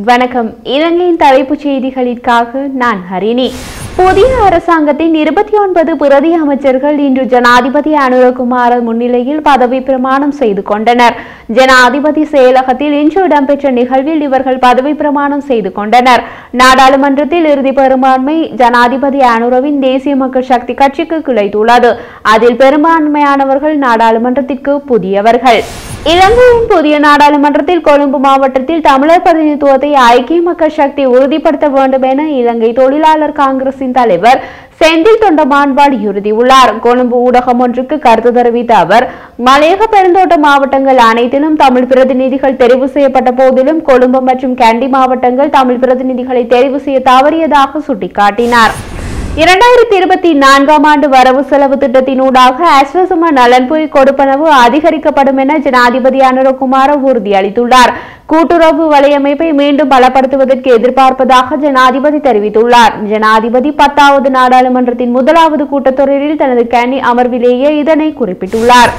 வணக்கம். இலங்கையின் தலைப்புச் செய்திகளுக்காக நான் ஹரிணி. புதிய அரசாங்கத்தின் 29 பிரதி அமைச்சர்கள் இன்று ஜனாதிபதி அனுரகுமார முன்னிலையில் பதவி பிரமாணம் செய்து கொண்டனர். ஜனாதிபதி செயலகத்தில் இன்று இடம்பெற்ற நிகழ்வில் இவர்கள் பதவி பிரமாணம் செய்து கொண்டனர். நாடாளுமன்றத்தில் இறுதி பெரும்பான்மை ஜனாதிபதி அனுரவின் தேசிய மக்கள் சக்தி கட்சிக்கு கிடைத்துள்ளது. அதில் பெரும்பான்மையானவர்கள் நாடாளுமன்றத்திற்கு புதியவர்கள். இலங்கையின் புதிய நாடாளுமன்றத்தில் கொழும்பு மாவட்டத்தில் தமிழர் பிரதிநிதித்துவத்தை ஐக்கிய மக்கள் சக்தி உறுதிப்படுத்த வேண்டும் என இலங்கை தொழிலாளர் காங்கிரசின் தலைவர் செந்தில் தொண்டமான் வலியுறுத்தியுள்ளார். கொழும்பு ஊடகம் ஒன்றுக்கு கருத்து தெரிவித்த அவர், மலையக பெருந்தோட்ட மாவட்டங்கள் அனைத்திலும் தமிழ் பிரதிநிதிகள் தெரிவு செய்யப்பட்ட போதிலும் கொழும்பு மற்றும் கண்டி மாவட்டங்கள் தமிழ் பிரதிநிதிகளை தெரிவு செய்ய தவறியதாக சுட்டிக்காட்டினார். 2024 ஆண்டு வரவு செலவு திட்டத்தினூடாக அஸ்வசம நலன்புரி கொடுப்பனவு அதிகரிக்கப்படும் என ஜனாதிபதி அனுரகுமார உறுதியளித்துள்ளார். கூட்டுறவு வலையமைப்பை மீண்டும் பலப்படுத்துவதற்கு எதிர்பார்ப்பதாக ஜனாதிபதி தெரிவித்துள்ளார். ஜனாதிபதி 10வது நாடாளுமன்றத்தின் முதலாவது கூட்டத்தொடரில் தனது கன்னி அமர்விலேயே இதனை குறிப்பிட்டுள்ளார்.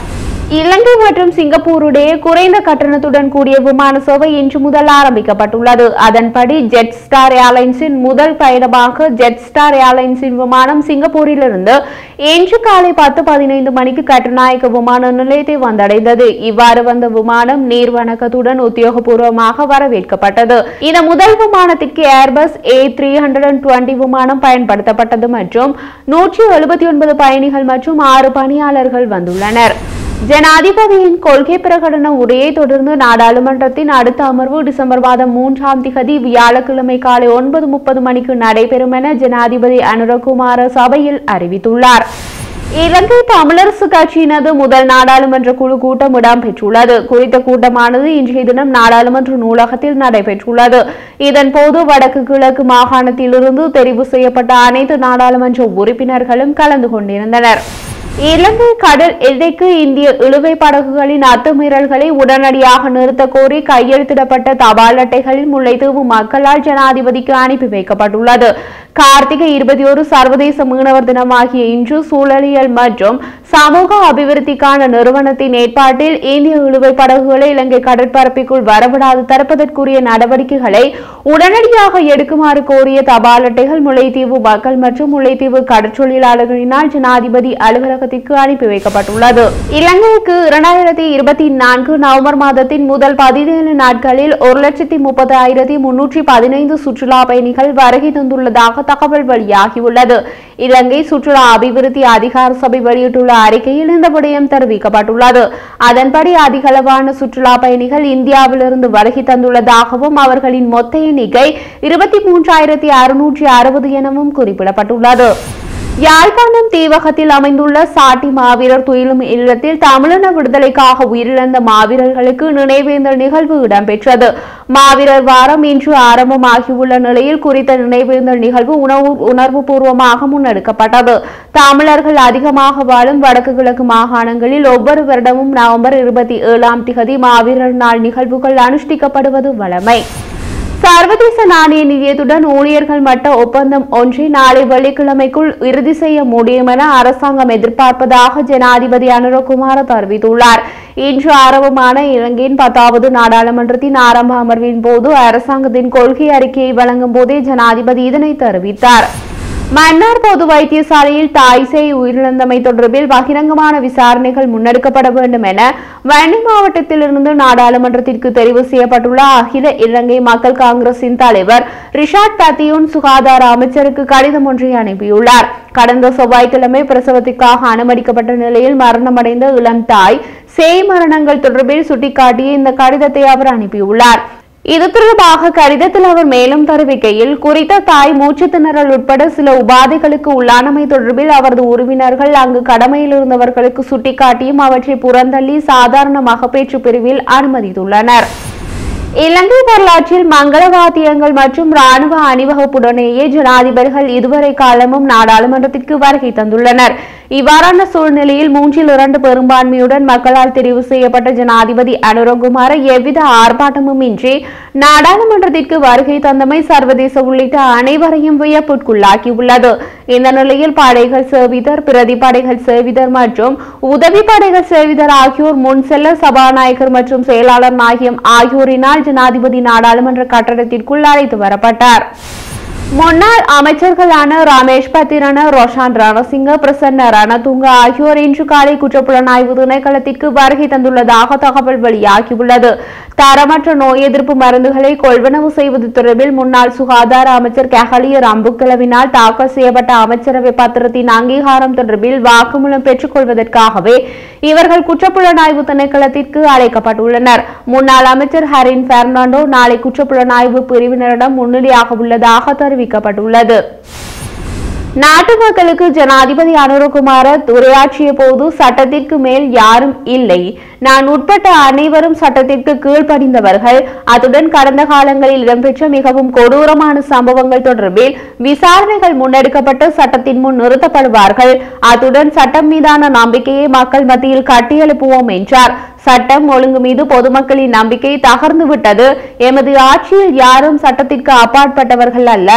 இலங்கை மற்றும் சிங்கப்பூருடைய குறைந்த கட்டணத்துடன் கூடிய விமான சேவை இன்று முதல் ஆரம்பிக்கப்பட்டுள்ளது. அதன்படி ஜெட் ஸ்டார் ஏர்லைன்ஸின் முதல் பயணமாக ஜெட் ஸ்டார் ஏர்லைன்ஸின் விமானம் சிங்கப்பூரிலிருந்து இன்று காலை 10:15 மணிக்கு கட்டுநாயக்க விமான நிலையத்தை வந்தடைந்தது. இவ்வாறு வந்த விமானம் நீர் வணக்கத்துடன் உத்தியோகபூர்வமாக வரவேற்கப்பட்டது. இந்த முதல் விமானத்திற்கு ஏர்பஸ் A320 விமானம் பயன்படுத்தப்பட்டது மற்றும் 179 பயணிகள் மற்றும் 6 பணியாளர்கள் வந்துள்ளனர். ஜனாதிபதியின் கொள்கை பிரகடன உரையை தொடர்ந்து நாடாளுமன்றத்தின் அடுத்த அமர்வு டிசம்பர் மாதம் 3ஆம் திகதி வியாழக்கிழமை காலை 9:30 மணிக்கு நடைபெறும் என ஜனாதிபதி அனுரகுமார சபையில் அறிவித்துள்ளார். இலங்கை தமிழரசு கட்சியினது முதல் நாடாளுமன்ற குழு கூட்டம் இடம்பெற்றுள்ளது. குறித்த கூட்டமானது இன்றைய தினம் நாடாளுமன்ற நூலகத்தில் நடைபெற்றுள்ளது. இதன்போது வடக்கு கிழக்கு மாகாணத்திலிருந்து தெரிவு செய்யப்பட்ட அனைத்து நாடாளுமன்ற உறுப்பினர்களும் கலந்து கொண்டிருந்தனர். இலங்கை கடல் எல்லைக்கு இந்திய இழுவை படகுகளின் அத்துமீறல்களை உடனடியாக நிறுத்த கோரி கையெழுத்திடப்பட்ட தபால் அட்டைகளில் முல்லைத்தீவு மக்களால் ஜனாதிபதிக்கு அனுப்பி வைக்கப்பட்டுள்ளது. கார்த்திகை 21 சர்வதேச மீனவர் தினமாகிய இன்று சூழலியல் மற்றும் சமூக அபிவிருத்திக்கான நிறுவனத்தின் ஏற்பாட்டில் இந்திய இழுவை படகுகளை இலங்கை கடற்பரப்பிற்குள் வரவிடாது தடுப்பதற்குரிய நடவடிக்கைகளை உடனடியாக எடுக்குமாறு கோரிய தபால் அட்டைகள் முல்லைத்தீவு மக்கள் மற்றும் முல்லைத்தீவு கடற்றொழிலாளர்களினால் ஜனாதிபதி அலுவலகத்திற்கு அனுப்பி வைக்கப்பட்டுள்ளது. இலங்கைக்கு 2024 நவம்பர் மாதத்தின் முதல் 17 நாட்களில் 1,30,315 சுற்றுலா பயணிகள் வருகை தந்துள்ளதாக தகவல் வெளியாகியுள்ளது. இலங்கை சுற்றுலா அபிவிருத்தி அதிகார சபை வெளியிட்டுள்ள அறிக்கையில் இந்த விடயம் தெரிவிக்கப்பட்டுள்ளது. அதன்படி அதிகளவான சுற்றுலா பயணிகள் இந்தியாவிலிருந்து வருகை தந்துள்ளதாகவும் அவர்களின் மொத்த எண்ணிக்கை 23,660 எனவும் குறிப்பிடப்பட்டுள்ளது. யாழ்ப்பாணம் தீவகத்தில் அமைந்துள்ள சாட்டி மாவீரர் துயிலும் இல்லத்தில் தமிழின விடுதலைக்காக உயிரிழந்த மாவீரர்களுக்கு நினைவேந்தல் நிகழ்வு இடம்பெற்றது. மாவீரர் வாரம் இன்று ஆரம்பமாகியுள்ள நிலையில் குறித்த நினைவேந்தல் நிகழ்வு உணர்வு பூர்வமாக முன்னெடுக்கப்பட்டது. தமிழர்கள் அதிகமாக வாழும் வடக்கு கிழக்கு மாகாணங்களில் ஒவ்வொரு வருடமும் நவம்பர் 27ஆம் திகதி மாவீரர் நாள் நிகழ்வுகள் அனுஷ்டிக்கப்படுவது வழமை. சர்வதேச நாணய நிதியத்துடன் ஊழியர்கள் மட்ட ஒப்பந்தம் ஒன்றை நாளை வெள்ளிக்கிழமைக்குள் இறுதி செய்ய முடியும் என அரசாங்கம் எதிர்பார்ப்பதாக ஜனாதிபதி அனுரகுமார தெரிவித்துள்ளார். இன்று ஆரம்பமான இலங்கையின் 10வது நாடாளுமன்றத்தின் ஆரம்ப அமர்வின் போது அரசாங்கத்தின் கொள்கை அறிக்கையை வழங்கும் போதே ஜனாதிபதி இதனை தெரிவித்தார். மன்னார் பொது வைத்தியசாலையில் தாய் சேய் உயிரிழந்தமை தொடர்பில் பகிரங்கமான விசாரணைகள் முன்னெடுக்கப்பட வேண்டும் என வன்னி மாவட்டத்திலிருந்து நாடாளுமன்றத்திற்கு தெரிவு செய்யப்பட்டுள்ள அகில இலங்கை மக்கள் காங்கிரசின் தலைவர் ரிஷாட் பத்தியூன் சுகாதார அமைச்சருக்கு கடிதம் ஒன்றை அனுப்பியுள்ளார். கடந்த செவ்வாய்க்கிழமை பிரசவத்திற்காக அனுமதிக்கப்பட்ட நிலையில் மரணமடைந்த இளம் தாய் சேய் மரணங்கள் தொடர்பில் சுட்டிக்காட்டிய இந்த கடிதத்தை அவர் அனுப்பியுள்ளார். இது தொடர்பாக கடிதத்தில் அவர் மேலும் தெரிவிக்கையில், குறித்த தாய் மூச்சு திணறல் உட்பட சில உபாதைகளுக்கு உள்ளானமை தொடர்பில் அவரது உறவினர்கள் அங்கு கடமையில் இருந்தவர்களுக்கு சுட்டிக்காட்டியும் அவற்றை புறந்தள்ளி சாதாரண மகப்பேற்று பிரிவில் அனுமதித்துள்ளனர். இலங்கை வரலாற்றில் மங்களவாத்தியங்கள் மற்றும் ராணுவ அணிவகுப்புடனேயே ஜனாதிபதிகள் இதுவரை காலமும் நாடாளுமன்றத்திற்கு வருகை தந்துள்ளனர். இவ்வாறான சூழ்நிலையில் 3/2 பெரும்பான்மையுடன் மக்களால் தெரிவு செய்யப்பட்ட ஜனாதிபதி அனுரகுமார எவ்வித ஆர்ப்பாட்டமும் இன்றி நாடாளுமன்றத்திற்கு வருகை தந்தமை சர்வதேச உள்ளிட்ட அனைவரையும் வியப்புக்குள்ளாக்கியுள்ளது. இந்த நிலையில் படைகள் சேவிதர், பிரதி படைகள் சேவிதர் மற்றும் உதவி படைகள் சேவிதர் ஆகியோர் முன் செல்ல சபாநாயகர் மற்றும் செயலாளர் நாயகம் ஆகியோரினால் ஜனாதிபதி நாடாளுமன்ற கட்டடத்திற்குள் அழைத்து வரப்பட்டார். முன்னாள் அமைச்சர்களான ரமேஷ் பத்திரன, ரோஷான் ரணசிங்க, பிரசன்ன ரணதுங்க ஆகியோர் இன்று காலை குற்றப்புலனாய்வு திணைக்களத்திற்கு வருகை தந்துள்ளதாக தகவல் வெளியாகியுள்ளது. தரமற்ற நோய் எதிர்ப்பு மருந்துகளை கொள்வனவு செய்வது தொடர்பில் முன்னாள் சுகாதார அமைச்சர் கஹலிய ரம்புக்கலவினால் தாக்கல் செய்யப்பட்ட அமைச்சரவை பத்திரத்தின் அங்கீகாரம் தொடர்பில் வாக்குமூலம் பெற்றுக் கொள்வதற்காகவே இவர்கள் குற்றப்புலனாய்வு திணைக்களத்திற்கு அழைக்கப்பட்டுள்ளனர். முன்னாள் அமைச்சர் ஹரின் பெர்னாண்டோ நாளை குற்றப்புலனாய்வு பிரிவினரிடம் முன்னிலையாக உள்ளதாக தெரிவிக்கப்பட்டுள்ளது. நாட்டு மக்களுக்கு ஜனாதிபதி அனுரகுமார உரையாற்றிய போது சட்டத்திற்கு மேல் யாரும் இல்லை, நான் உட்பட்ட அனைவரும் சட்டத்திற்கு கீழ்ப்படிந்தவர்கள், அத்துடன் கடந்த காலங்களில் இடம்பெற்ற மிகவும் கொடூரமான சம்பவங்கள் தொடர்பில் விசாரணைகள் முன்னெடுக்கப்பட்டு சட்டத்தின் முன் நிறுத்தப்படுவார்கள், அத்துடன் சட்டம் மீதான நம்பிக்கையை மக்கள் மத்தியில் கட்டியெழுப்புவோம் என்றார். சட்டம் ஒழுங்கு மீது பொதுமக்களின் நம்பிக்கை தகர்ந்து விட்டது. எமது ஆட்சியில் யாரும் சட்டத்திற்கு அப்பாற்பட்டவர்கள் அல்ல,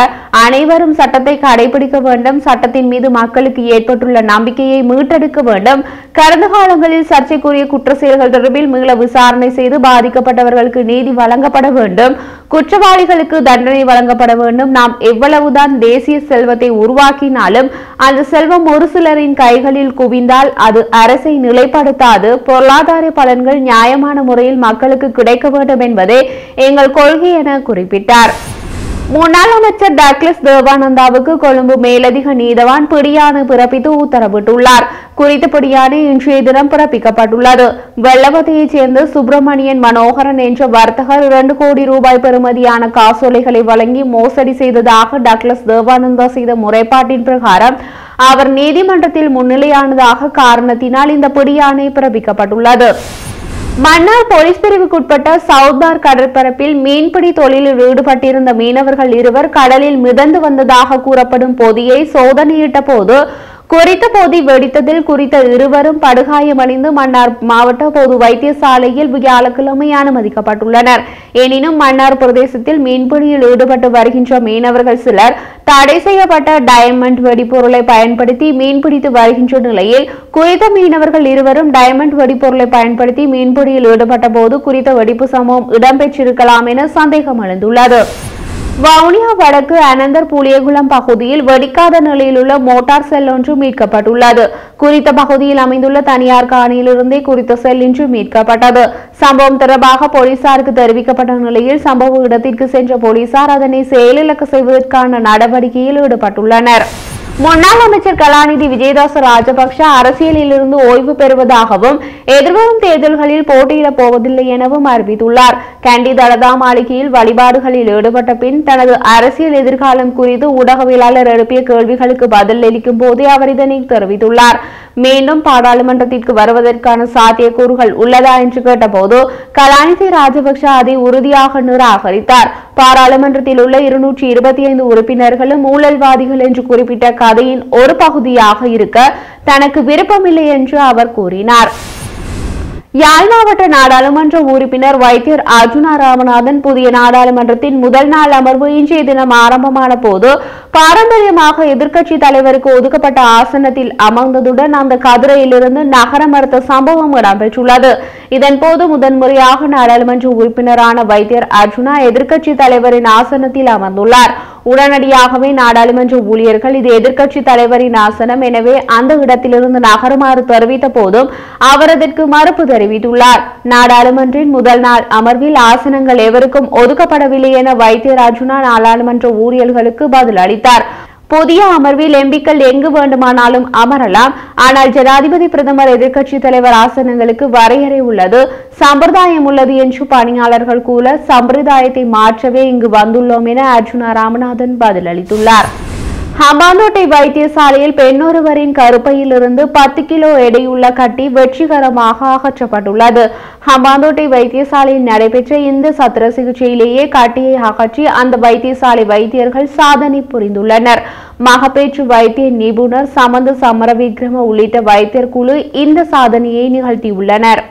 அனைவரும் சட்டத்தை கடைபிடிக்க வேண்டும், சட்டத்தின் மீது மக்களுக்கு ஏற்பட்டுள்ள நம்பிக்கையை மீட்டெடுக்க வேண்டும். கடந்த காலங்களில் சர்ச்சைக்குரிய குற்ற செயல்கள் தொடர்பில் மீள விசாரணை செய்து பாதிக்கப்பட்டவர்களுக்கு நீதி வழங்கப்பட வேண்டும், குற்றவாளிகளுக்கு தண்டனை வழங்கப்பட வேண்டும். நாம் எவ்வளவுதான் தேசிய செல்வத்தை உருவாக்கினாலும் அந்த செல்வம் ஒரு சிலரின் கைகளில் குவிந்தால் அது அரசை நிலைப்படுத்தாது. பொருளாதார பலன்கள் நியாயமான முறையில் மக்களுக்கு கிடைக்க வேண்டும் என்பதே எங்கள் கொள்கை என குறிப்பிட்டார். முன்னாள் அமைச்சர் டக்ளஸ் தேவானந்தாவுக்கு கொழும்பு மேலதிக நீதவான் பிடியாணை பிறப்பித்து உத்தரவிட்டுள்ளார். குறித்த பிடியாணை இன்றைய தினம் பிறப்பிக்கப்பட்டுள்ளது. வெள்ளவத்தையைச் சேர்ந்த சுப்பிரமணியன் மனோகரன் என்ற வர்த்தகர் 2 கோடி ரூபாய் பெறுமதியான காசோலைகளை வழங்கி மோசடி செய்ததாக டக்ளஸ் தேவானந்தா செய்த முறைப்பாட்டின் பிரகாரம் அவர் நீதிமன்றத்தில் முன்னிலையானதாக காரணத்தினால் இந்த பிடியாணை பிறப்பிக்கப்பட்டுள்ளது. மன்னார் போலீஸ் பிரிவுக்குட்பட்ட சவுத்பார் கடற்பரப்பில் மீன்பிடி தொழிலில் ஈடுபட்டிருந்த மீனவர்கள் 2 கடலில் மிதந்து வந்ததாக கூறப்படும் பொதியை சோதனையிட்ட போது குறித்த பொதி வெடித்ததில் குறித்த 2 படுகாயமடைந்து மன்னார் மாவட்ட பொது வைத்தியசாலையில் வியாழக்கிழமை அனுமதிக்கப்பட்டுள்ளனர். எனினும் மன்னார் பிரதேசத்தில் மீன்பிடியில் ஈடுபட்டு வருகின்ற மீனவர்கள் சிலர் தடை செய்யப்பட்ட டைமண்ட் வெடிப்பொருளை பயன்படுத்தி மீன்பிடித்து வருகின்ற நிலையில் குறித்த மீனவர்கள் 2 டைமண்ட் வெடிப்பொருளை பயன்படுத்தி மீன்பிடியில் ஈடுபட்ட போது குறித்த வெடிப்பு சம்பவம் இடம்பெற்றிருக்கலாம் என சந்தேகம் எழுந்துள்ளது. வவுனியா வடக்கு அனந்தர் புளியகுளம் பகுதியில் வெடிக்காத நிலையில் உள்ள மோட்டார் செல் ஒன்று மீட்கப்பட்டுள்ளது. குறித்த பகுதியில் அமைந்துள்ள தனியார் காணியிலிருந்தே குறித்த செல் இன்று மீட்கப்பட்டது. சம்பவம் தொடர்பாக போலீசாருக்கு தெரிவிக்கப்பட்ட நிலையில் சம்பவ இடத்திற்கு சென்ற போலீசார் அதனை செயலிழக்க செய்வதற்கான நடவடிக்கையில் ஈடுபட்டுள்ளனர். முன்னாள் அமைச்சர் கலாநிதி விஜயதாச ராஜபக்ஷ அரசியலில் இருந்து ஓய்வு பெறுவதாகவும் எதிர்வரும் தேர்தல்களில் போட்டியிடப் போவதில்லை எனவும் அறிவித்துள்ளார். கண்டி தலதா மாளிகையில் வழிபாடுகளில் ஈடுபட்ட பின் தனது அரசியல் எதிர்காலம் குறித்து ஊடகவியலாளர் எழுப்பிய கேள்விகளுக்கு பதில் அளிக்கும் போதே அவர் இதனை தெரிவித்துள்ளார். மீண்டும் பாராளுமன்றத்திற்கு வருவதற்கான சாத்தியக்கூறுகள் உள்ளதா என்று கேட்டபோது கலாநிதி ராஜபக்ஷ அதை உறுதியாக நிராகரித்தார். பாராளுமன்றத்தில் உள்ள 225 உறுப்பினர்களும் ஊழல்வாதிகள் என்று குறிப்பிட்ட கதையின் ஒரு பகுதியாக இருக்க தனக்கு விருப்பமில்லை என்று அவர் கூறினார். யாழ் மாவட்ட நாடாளுமன்ற உறுப்பினர் வைத்தியர் அர்ஜுனா ராமநாதன் புதிய நாடாளுமன்றத்தின் முதல் நாள் அமர்வு இன்றைய தினம் ஆரம்பமான போது பாரம்பரியமாக எதிர்க்கட்சி தலைவருக்கு ஒதுக்கப்பட்ட ஆசனத்தில் அமர்ந்ததுடன் அந்த கதிரையிலிருந்து நகர மறுத்த சம்பவம் இடம்பெற்றுள்ளது. இதன்போது முதன்முறையாக நாடாளுமன்ற உறுப்பினரான வைத்தியர் அர்ஜுனா எதிர்க்கட்சி தலைவரின் ஆசனத்தில் அமர்ந்துள்ளார். உடனடியாகவே நாடாளுமன்ற ஊழியர்கள் இது எதிர்க்கட்சி தலைவரின் ஆசனம், எனவே அந்த இடத்திலிருந்து நகருமாறு தெரிவித்த போதும் அவர் அதற்கு மறுப்பு தெரிவித்துள்ளார். நாடாளுமன்றின் முதல் நாள் அமர்வில் ஆசனங்கள் எவருக்கும் ஒதுக்கப்படவில்லை என வைத்தியர் அர்ஜுனா நாடாளுமன்ற ஊழியர்களுக்கு பதில் அளித்தார். புதிய அமர்வில் எம்பிக்கள் எங்கு வேண்டுமானாலும் அமரலாம், ஆனால் ஜனாதிபதி பிரதமர் எதிர்க்கட்சி தலைவர் ஆசனங்களுக்கு வரையறை உள்ளது, சம்பிரதாயம் உள்ளது என்று பணியாளர்கள் கூற சம்பிரதாயத்தை மாற்றவே இங்கு வந்துள்ளோம் என அர்ஜுனா ராமநாதன் பதிலளித்துள்ளார். ஹம்பாந்தோட்டை வைத்தியசாலையில் பெண்ணொருவரின் கருப்பையிலிருந்து 10 கிலோ எடையுள்ள கட்டி வெற்றிகரமாக அகற்றப்பட்டுள்ளது. ஹம்பாந்தோட்டை வைத்தியசாலையில் நடைபெற்ற இந்த சத்திர சிகிச்சையிலேயே கட்டியை அகற்றி அந்த வைத்தியசாலை வைத்தியர்கள் சாதனை புரிந்துள்ளனர். மகப்பேற்று வைத்திய நிபுணர் சமந்த சமரவிக்ரம உள்ளிட்ட வைத்தியர் குழு இந்த சாதனையை நிகழ்த்தியுள்ளனர்.